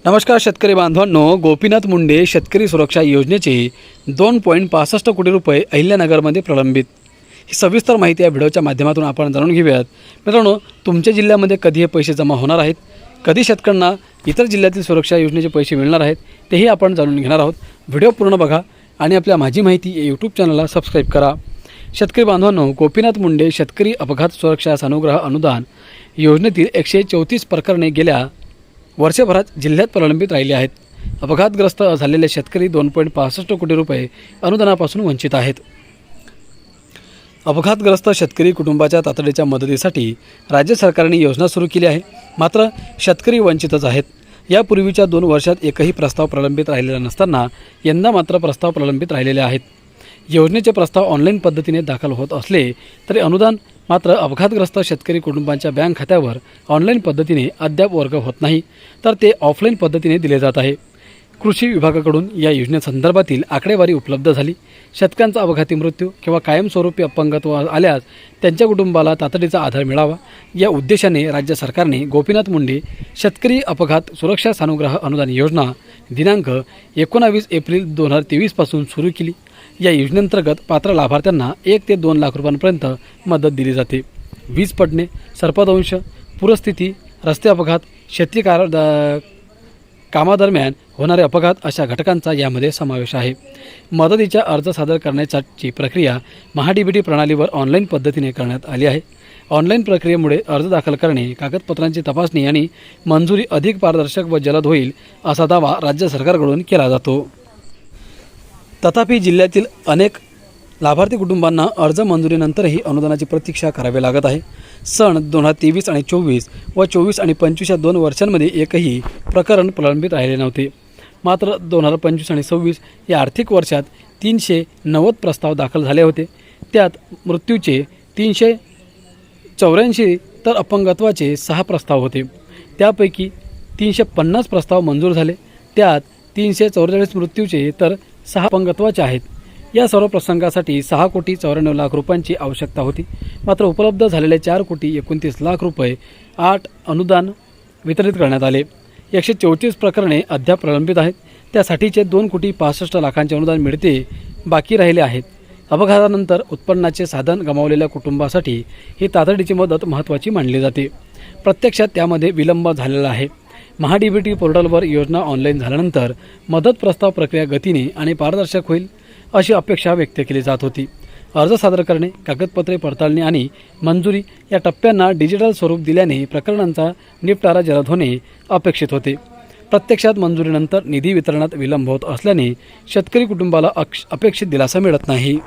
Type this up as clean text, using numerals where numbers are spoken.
नमस्कार शेतकरी बांधवांनो, गोपीनाथ मुंडे शेतकरी सुरक्षा योजनेचे 2.65 कोटी रुपये अहिल्यानगरमध्ये प्रलंबित। ही सविस्तर माहिती या व्हिडिओच्या माध्यमातून आपण जाणून घेऊयात। मित्रांनो, तुमच्या जिल्ह्यामध्ये कधी हे पैसे जमा होणार आहेत, कधी शेतकऱ्यांना इतर जिल्ह्यातील सुरक्षा योजनेचे पैसे मिळणार आहेत, तेही आपण जाणून घेणार आहोत। व्हिडिओ पूर्ण बघा आणि आपल्या माझी माहिती या यूट्यूब चॅनलला सबस्क्राईब करा। शेतकरी बांधवांनो, गोपीनाथ मुंडे शेतकरी अपघात सुरक्षा सानुग्रह अनुदान योजनेतील 134 प्रकरणे गेल्या वर्षभरात जिल्ह्यात प्रलंबित राहिले आहेत। अपघातग्रस्त झालेले शेतकरी 2.65 कोटी रुपये अनुदानापासून वंचित आहेत। अपघातग्रस्त शेतकरी कुटुंबाच्या तातडीच्या मदतीसाठी राज्य सरकारने योजना सुरू केली आहे, मात्र शेतकरी वंचितच आहेत। यापूर्वीच्या 2 वर्षात एकही प्रस्ताव प्रलंबित राहिलेला नसताना यंदा मात्र प्रस्ताव प्रलंबित राहिलेले आहेत। योजनेचे प्रस्ताव ऑनलाईन पद्धतीने दाखल होत असले तरी अनुदान मात्र अपघातग्रस्त शेतकरी कुटुंबांच्या बँक खात्यावर ऑनलाईन पद्धतीने अद्याप वर्ग होत नाही, तर ते ऑफलाईन पद्धतीने दिले जात आहे। कृषी विभागाकडून या योजनेसंदर्भातील आकडेवारी उपलब्ध झाली। शेतकऱ्यांचा अपघाती मृत्यू किंवा कायमस्वरूपी अपंगत्व आल्यास त्यांच्या कुटुंबाला तातडीचा आधार मिळावा या उद्देशाने राज्य सरकारने गोपीनाथ मुंडे शेतकरी अपघात सुरक्षा सानुग्रह अनुदान योजना दिनांक 19 एप्रिल 2023 पासून सुरू केली। या योजनेअंतर्गत पात्र लाभार्थ्यांना 1 ते 2 लाख रुपयांपर्यंत मदत दिली जाते। वीज पडणे, सर्पदंश, पूरस्थिती, रस्ते अपघात, शेती कामादरम्यान होणारे अपघात अशा घटकांचा यामध्ये समावेश आहे। मदतीचा अर्ज सादर करण्याची प्रक्रिया महाडीबीटी प्रणालीवर ऑनलाईन पद्धतीने करण्यात आली आहे। ऑनलाईन प्रक्रियेमुळे अर्ज दाखल करणे, कागदपत्रांची तपासणी आणि मंजुरी अधिक पारदर्शक व जलद होईल असा दावा राज्य सरकारकडून केला जातो। तथापि जिल्ह्यातील अनेक लाभार्थी कुटुंबांना अर्ज मंजुरीनंतरही अनुदानाची प्रतीक्षा करावी लागत आहे। सन 2023 आणि 24 व 24 आणि 25 या 2 वर्षांमध्ये एकही प्रकरण प्रलंबित राहिले नव्हते। मात्र 2025 आणि 26 या आर्थिक वर्षात 390 प्रस्ताव दाखल झाले होते। त्यात मृत्यूचे 384 तर अपंगत्वाचे 6 प्रस्ताव होते। त्यापैकी 350 प्रस्ताव मंजूर झाले, त्यात 344 मृत्यूचे तर 6 अपंगत्वाचे आहेत। या सर्व प्रसंगासाठी 6 कोटी 94 लाख रुपयांची आवश्यकता होती, मात्र उपलब्ध झालेले 4 कोटी 29 लाख रुपये 8 अनुदान वितरित करण्यात आले। 134 प्रकरणे अद्याप प्रलंबित आहेत, त्यासाठीचे 2 कोटी 65 लाखांचे अनुदान मिळते बाकी राहिले आहेत। अपघातानंतर उत्पन्नाचे साधन गमावलेल्या कुटुंबासाठी ही तातडीची मदत महत्त्वाची मानली जाते। प्रत्यक्षात त्यामध्ये विलंब झालेला आहे। महाडीबीटी पोर्टलवर योजना ऑनलाईन झाल्यानंतर मदत प्रस्ताव प्रक्रिया गतीने आणि पारदर्शक होईल अशी अपेक्षा व्यक्त केली जात होती। अर्ज सादर करणे, कागदपत्रे पडताळणी आणि मंजुरी या टप्प्यांना डिजिटल स्वरूप दिल्याने प्रकरणांचा निपटारा जलद होणे अपेक्षित होते। प्रत्यक्षात मंजुरीनंतर निधी वितरणात विलंब होत असल्याने शेतकरी कुटुंबाला अपेक्षित दिलासा मिळत नाही।